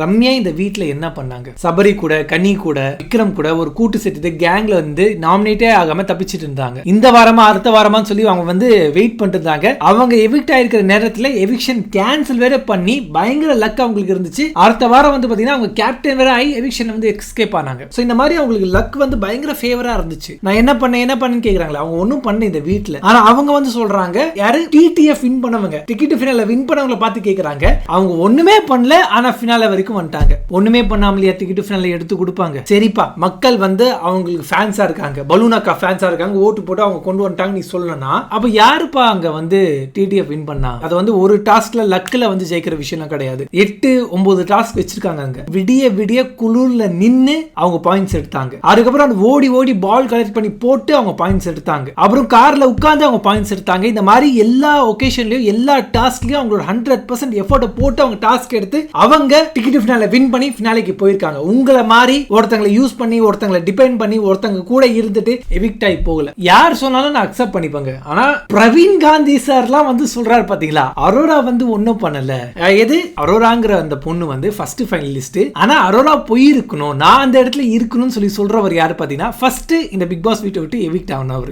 ரம்யா இந்த வீட்ல என்ன பண்ணாங்க? சபரி கூட, கனி கூட, விக்ரம் கூட ஒரு கூட்டு சேர்த்து கேங்ல வந்து நாமினேட்டே ஆகாம தப்பிச்சிட்டு இருந்தாங்க. இந்த வாரமா அடுத்த வாரமான்னு சொல்லி அவங்க வந்து வெயிட் பண்ணிட்டு இருந்தாங்க. அவங்க எவிக்ட் ஆயிருக்கிற நேரத்துல எவிக்ஷன் கேன்சல் வேற பண்ணி பயங்கர லக் அவங்களுக்கு இருந்துச்சு. அடுத்த வாரம் வந்து பாத்தீங்கன்னா அவங்க கேப்டன் வேற ஆகி எவிக்ஷன் வந்து எஸ்கேப் ஆனாங்க. சோ இந்த மாதிரி அவங்களுக்கு லக் வந்து பயங்கர ஃபேவரா இருந்துச்சு. நான் என்ன பண்ணேன்னு கேக்குறாங்களா? அவங்க ஒன்னும் பண்ண இந்த வீட்ல. ஆனா அவங்க வந்து சொல்றாங்க யாரு டிடிஎஃப் வின் பண்ணவங்க, டிக்கெட் ஃபினால வின் பண்ணவங்கள பார்த்து கேக்குறாங்க. அவங்க ஒண்ணுமே பண்ணல, ஆனா ஃபினால வரைக்கும் வந்துட்டாங்க. ஒண்ணுமே பண்ணாமலே டிக்கெட் ஃபினால எடுத்து கொடுப்பாங்க. சரிப்பா, மக்கள் வந்து அவங்களுக்கு ஃபேன்ஸா இருக்காங்க, பலூனாக்கா ஃபேன்ஸா இருக்காங்க, ஓட்டு போட்டு அவங்க கொண்டு வந்துட்டாங்க நீ சொல்லணும்னா அப்ப யாருப்பா அங்க வந்து டிடிஎஃப் வின் பண்ணா? அது வந்து ஒரு டாஸ்க்ல லக்ல வந்து ஜெயிக்கிற விஷயம் கிடையாது. 8-9 டாஸ்க் வச்சிருக்காங்க. அங்க விடிய விடிய குளூர்ல நின்னு அவங்க பாயிண்ட்ஸ் எடுத்தாங்க. அதுக்கப்புறம் அந்த ஓடி ஓடி பால் கலெக்ட் பண்ணி போட்டு அவங்க பாயிண்ட்ஸ் எடுத்தாங்க. அப்புறம் கார்ல உட்கார்ந்து அவங்க பாயிண்ட்ஸ் எடுத்தாங்க. இந்த மாதிரி எல்லா ஒகேஷன்லயும் எல்லா டாஸ்க்லயும் அவங்களோட 100% எஃபோர்ட் போட்டு அவங்க டாஸ்க் எடுத்து அவங்க டிக்கெட் ஃபினால வின் பண்ணி ஃபினாலேக்கு போயிருக்காங்க. உங்களை மாதிரி ஒருத்தங்களை யூஸ் பண்ணி, ஒருத்தங்களை டிபெண்ட் பண்ணி, ஒருத்தங்க கூட இருந்துட்டு எவிக்ட் ஆகி போகல. யார் சொன்னாலும் நான் அக்செப்ட் பண்ணிப்பாங்க. ஆனா பிரவீன் காந்தி சார்லாம் வந்து சொல்றாரு பாத்தீங்களா, அரோரா வந்து ஒன்னும் பண்ணல. எது அரோராங்கிற அந்த பொண்ணு வந்து ஃபர்ஸ்ட் ஃபைனலிஸ்ட். ஆனா அரோரா போயிருக்கணும், நான் அந்த இடத்துல இருக்கணும்னு சொல்லி சொல்றவர் யாரு பாத்தீங்கன்னா ஃபர்ஸ்ட் இந்த பிக் பாஸ் வீட்டை விட்டு எவிக்ட் ஆனவர்.